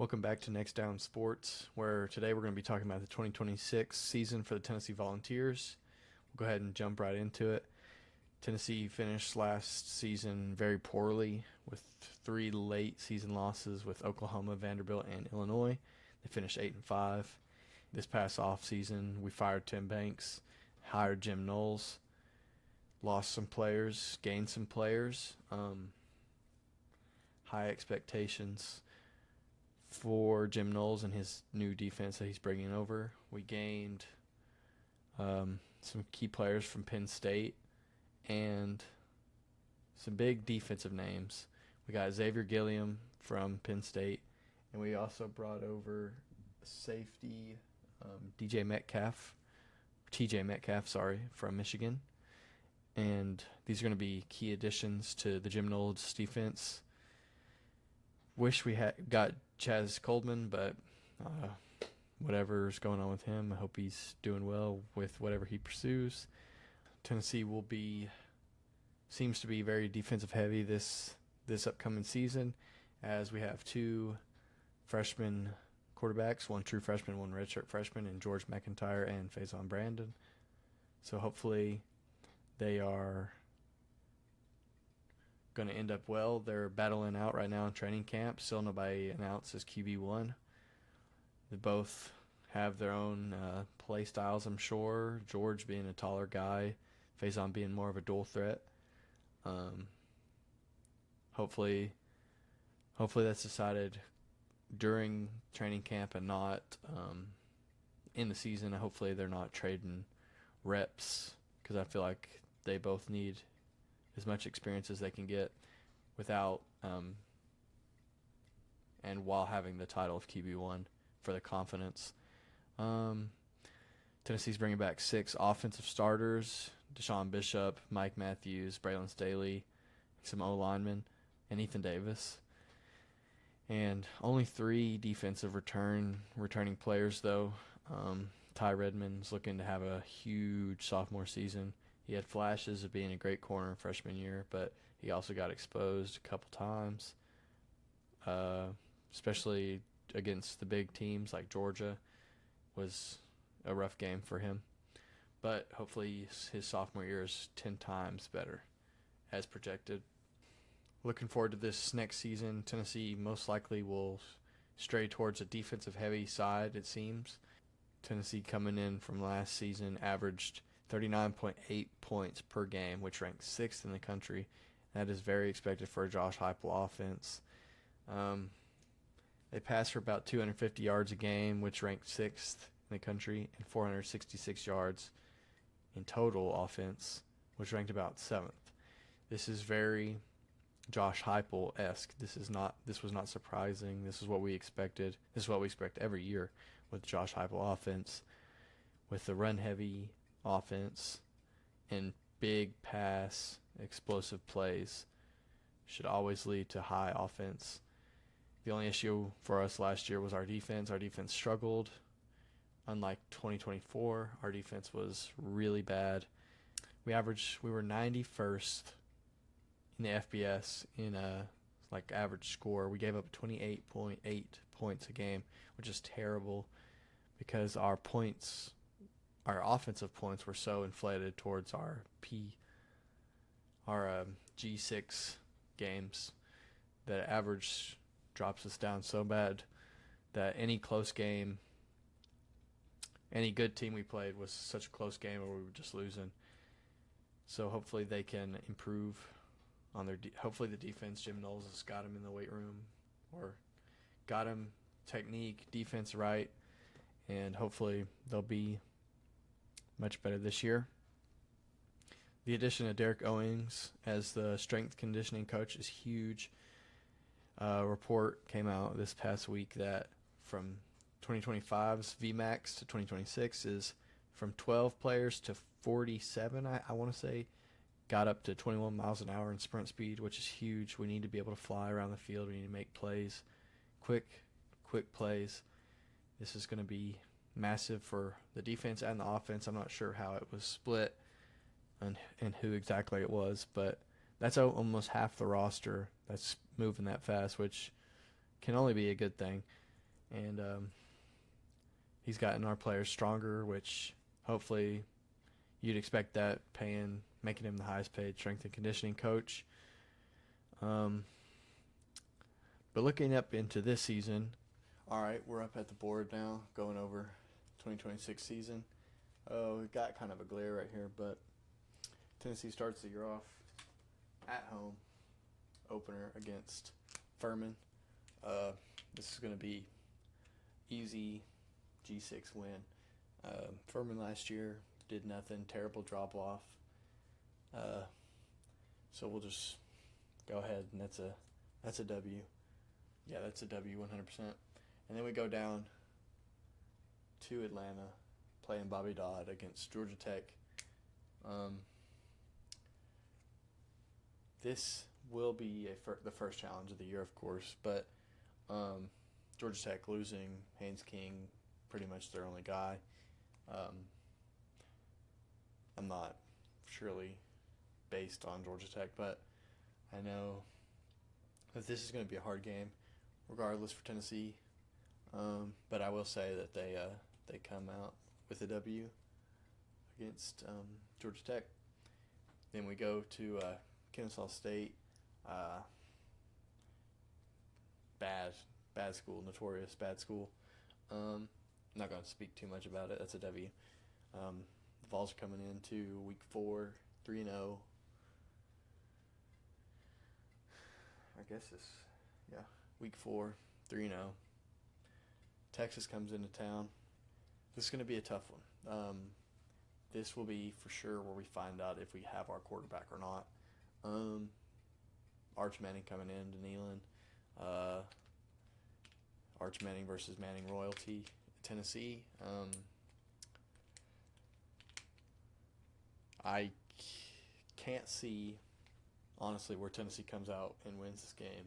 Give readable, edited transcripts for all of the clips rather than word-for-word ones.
Welcome back to Next Down Sports, where today we're going to be talking about the 2026 season for the Tennessee Volunteers. We'll go ahead and jump right into it. Tennessee finished last season very poorly with three late season losses with Oklahoma, Vanderbilt, and Illinois. They finished 8-5. This past off season, we fired Tim Banks, hired Jim Knowles, lost some players, gained some players. High expectations for Jim Knowles and his new defense that he's bringing over. We gained some key players from Penn State and some big defensive names. We got Xavier Gilliam from Penn State, and we also brought over safety TJ Metcalf, from Michigan. And these are going to be key additions to the Jim Knowles defense. Wish we had got Chaz Coleman, but whatever's going on with him, I hope he's doing well with whatever he pursues. Tennessee seems to be very defensive heavy this upcoming season, as we have two freshman quarterbacks, one true freshman, one redshirt freshman, and George McIntyre and Faison Brandon. So hopefully they are going to end up well. They're battling out right now in training camp. Still nobody announced as QB1. They both have their own play styles, I'm sure. George being a taller guy, Faison being more of a dual threat. Hopefully that's decided during training camp and not in the season. Hopefully they're not trading reps, because I feel like they both need as much experience as they can get without and while having the title of QB1 for the confidence. Tennessee's bringing back 6 offensive starters: Deshaun Bishop, Mike Matthews, Braylon Staley, some O-linemen, and Ethan Davis. And only 3 defensive returning players, though. Ty Redmond's looking to have a huge sophomore season. He had flashes of being a great corner in freshman year, but he also got exposed a couple times, especially against the big teams like Georgia. Was a rough game for him. But hopefully his sophomore year is 10 times better, as projected. Looking forward to this next season. Tennessee most likely will stray towards a defensive-heavy side, it seems. Tennessee, coming in from last season, averaged 39.8 points per game, which ranks 6th in the country. That is very expected for a Josh Heupel offense. They pass for about 250 yards a game, which ranked 6th in the country, and 466 yards in total offense, which ranked about 7th. This is very Josh Heupel-esque. This was not surprising. This is what we expected. This is what we expect every year with Josh Heupel offense, with the run-heavy offense and big pass, explosive plays should always lead to high offense. The only issue for us last year was our defense. Our defense struggled. Unlike 2024, our defense was really bad. We were 91st in the FBS in average score. We gave up 28.8 points a game, which is terrible because our offensive points were so inflated towards our G6 games that average drops us down so bad that any close game, any good team we played was such a close game where we were just losing. So hopefully they can improve on hopefully the defense. Jim Knowles has got him in the weight room, or got him technique, defense right, and hopefully they'll be much better this year. The addition of Derek Owings as the strength conditioning coach is huge. A report came out this past week that from 2025's VMAX to 2026 is from 12 players to 47, I want to say, got up to 21 miles an hour in sprint speed, which is huge. We need to be able to fly around the field. We need to make plays, quick plays. This is going to be massive for the defense and the offense. I'm not sure how it was split and who exactly it was, but that's almost half the roster that's moving that fast, which can only be a good thing. and he's gotten our players stronger, which hopefully you'd expect that, making him the highest paid strength and conditioning coach. But looking up into this season, all right, we're up at the board now, going over 2026 season. Oh, we got kind of a glare right here, but Tennessee starts the year off at home, opener against Furman. This is going to be easy G6 win. Furman last year did nothing, terrible drop off. So we'll just go ahead, and that's a W. Yeah, that's a W 100%. And then we go down to Atlanta, playing Bobby Dodd against Georgia Tech. This will be the first challenge of the year, of course, but Georgia Tech losing Haynes King, pretty much their only guy. I'm not surely based on Georgia Tech, but I know that this is going to be a hard game, regardless for Tennessee. But I will say that they come out with a W against Georgia Tech. Then we go to Kennesaw State. Bad school, notorious bad school. I'm not going to speak too much about it. That's a W. The Vols are coming into week 4, 3-0. I guess week 4, 3-0. Texas comes into town. This is going to be a tough one. This will be for sure where we find out if we have our quarterback or not. Arch Manning coming in to Neyland. Arch Manning versus Manning Royalty, Tennessee. I can't see, honestly, where Tennessee comes out and wins this game.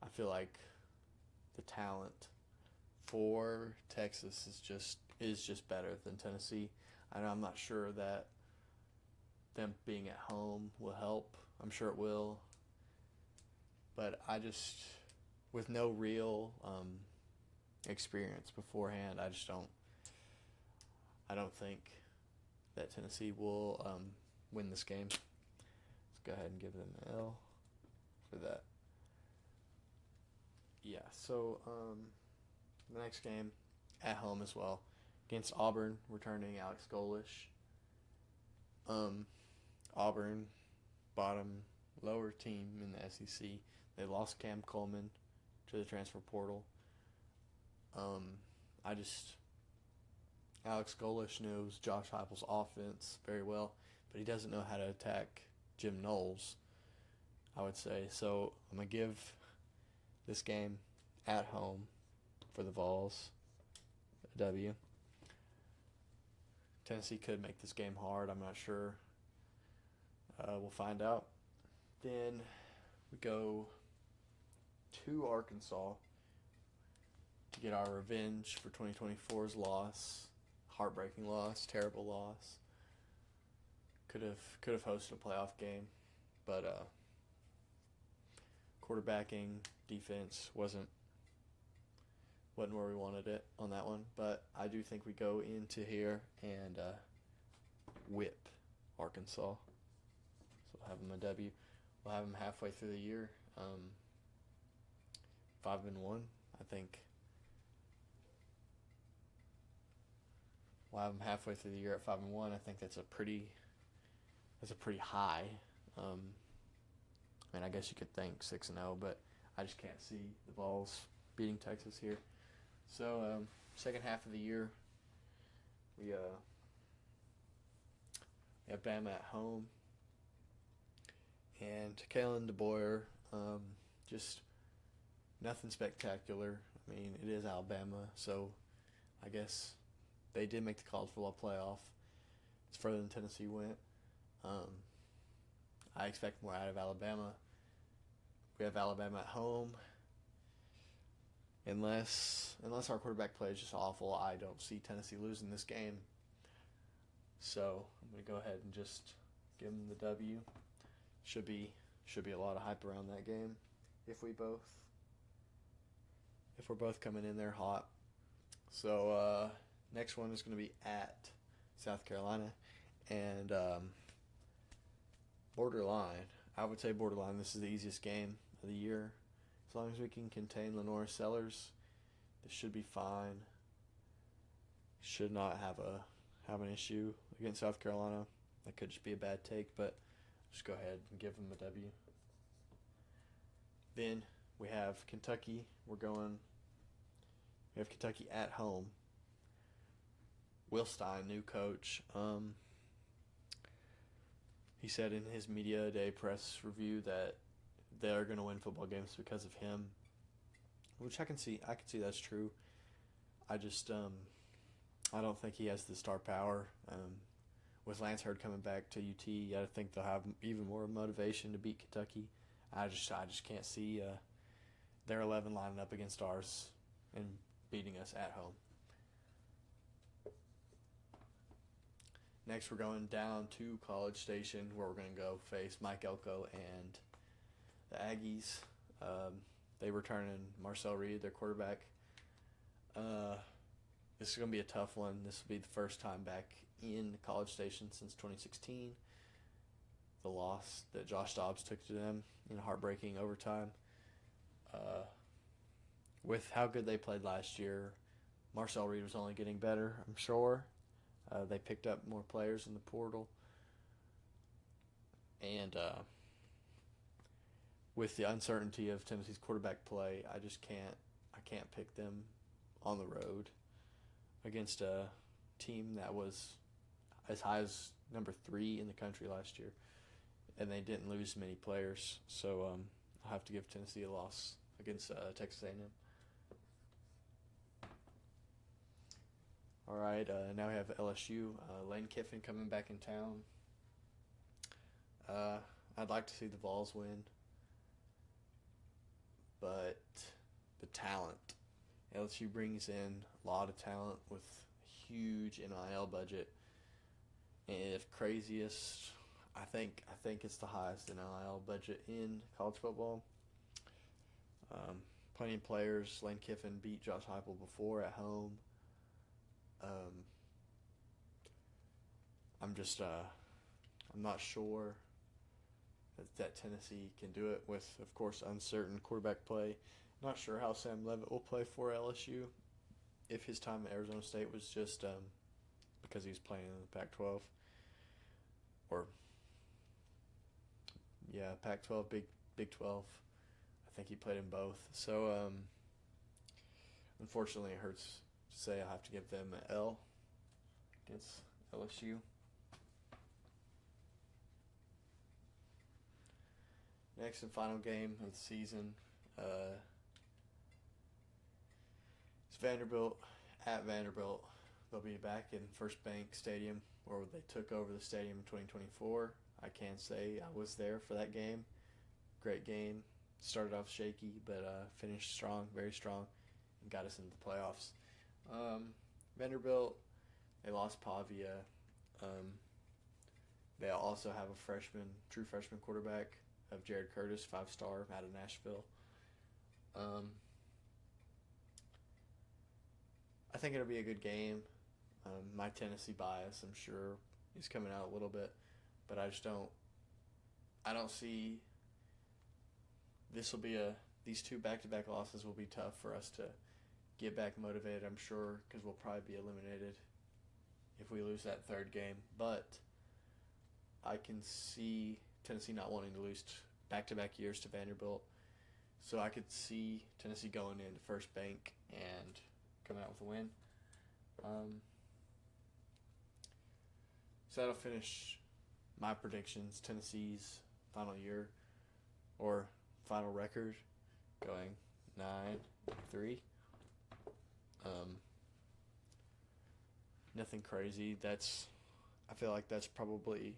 I feel like the talent for Texas is just better than Tennessee. I'm not sure that them being at home will help. I'm sure it will. But with no real experience beforehand, I don't think that Tennessee will win this game. Let's go ahead and give them an L for that. Yeah, so the next game, at home as well, against Auburn, returning Alex Golish. Auburn, lower team in the SEC. They lost Cam Coleman to the transfer portal. Alex Golish knows Josh Heupel's offense very well, but he doesn't know how to attack Jim Knowles, I would say. So I'm going to give this game at home for the Vols a W. Tennessee could make this game hard. I'm not sure. We'll find out. Then we go to Arkansas to get our revenge for 2024's loss. Heartbreaking loss, terrible loss. Could have hosted a playoff game, but quarterbacking, defense wasn't where we wanted it on that one. But I do think we go into here and whip Arkansas. So we'll have them a W. We'll have them halfway through the year. 5-1, I think. We'll have them halfway through the year at 5-1. I think that's a pretty high. I guess you could think 6-0, but I just can't see the Vols beating Texas here. So second half of the year, we have Bama at home, and Kalen DeBoer, just nothing spectacular. It is Alabama, so I guess they did make the college football playoff. It's further than Tennessee went. I expect more out of Alabama. We have Alabama at home. Unless our quarterback play is just awful, I don't see Tennessee losing this game. So I'm going to go ahead and just give them the W. Should be a lot of hype around that game if we both if we're both coming in there hot. So next one is going to be at South Carolina, and borderline. I would say borderline. This is the easiest game of the year. As long as we can contain Lenora Sellers, this should be fine. Should not have an issue against South Carolina. That could just be a bad take, but just go ahead and give them a W. Then we have Kentucky. We have Kentucky at home. Will Stein, new coach. He said in his media day press review that they're going to win football games because of him, which I can see. I can see that's true. I just I don't think he has the star power. With Lance Hurd coming back to UT, I think they'll have even more motivation to beat Kentucky. I just can't see their 11 lining up against ours and beating us at home. Next, we're going down to College Station, where we're going to go face Mike Elko and the Aggies. They returning Marcel Reed, their quarterback. This is going to be a tough one. This will be the first time back in College Station since 2016. The loss that Josh Dobbs took to them in heartbreaking overtime. With how good they played last year, Marcel Reed was only getting better, I'm sure. They picked up more players in the portal. And with the uncertainty of Tennessee's quarterback play, I can't pick them on the road against a team that was as high as number 3 in the country last year. And they didn't lose many players. So I'll have to give Tennessee a loss against Texas A&M. All right, now we have LSU. Lane Kiffin coming back in town. I'd like to see the Vols win, but the talent. LSU brings in a lot of talent with a huge NIL budget. And if craziest, I think it's the highest NIL budget in college football. Plenty of players. Lane Kiffin beat Josh Heupel before at home. I'm not sure that Tennessee can do it with, of course, uncertain quarterback play. Not sure how Sam Levitt will play for LSU. If his time at Arizona State was just because he was playing in the Pac-12, or Pac-12, Big 12. I think he played in both. So unfortunately, it hurts to say I have to give them an L against LSU. Next and final game of the season is Vanderbilt at Vanderbilt. They'll be back in First Bank Stadium, where they took over the stadium in 2024. I can say I was there for that game. Great game. Started off shaky, but finished strong, very strong, and got us into the playoffs. Vanderbilt, they lost Pavia. They also have a true freshman quarterback of Jared Curtis, 5-star out of Nashville. I think it'll be a good game. My Tennessee bias, I'm sure, is coming out a little bit, but I don't see these two back-to-back losses will be tough for us to get back motivated, I'm sure, because we'll probably be eliminated if we lose that third game. But I can see Tennessee not wanting to lose back-to-back years to Vanderbilt. So I could see Tennessee going into First Bank and coming out with a win. So that'll finish my predictions. Tennessee's final year or final record going 9-3. Nothing crazy. I feel like that's probably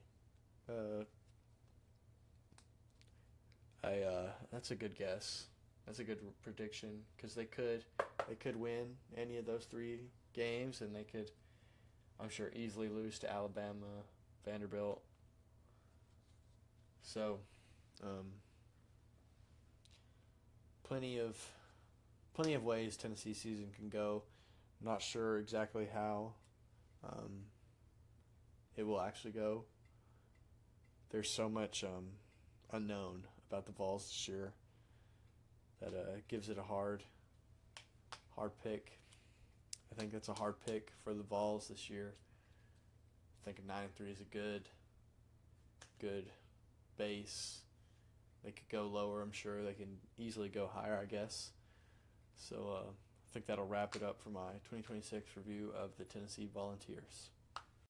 that's a good guess. That's a good prediction because they could win any of those 3 games, and they could, I'm sure, easily lose to Alabama, Vanderbilt. So, plenty of plenty of ways Tennessee season can go. I'm not sure exactly how it will actually go. There's so much unknown about the Vols this year that gives it a hard pick. I think that's a hard pick for the Vols this year. I think a 9-3 is a good base. They could go lower, I'm sure. They can easily go higher, I guess. So I think that'll wrap it up for my 2026 review of the Tennessee Volunteers.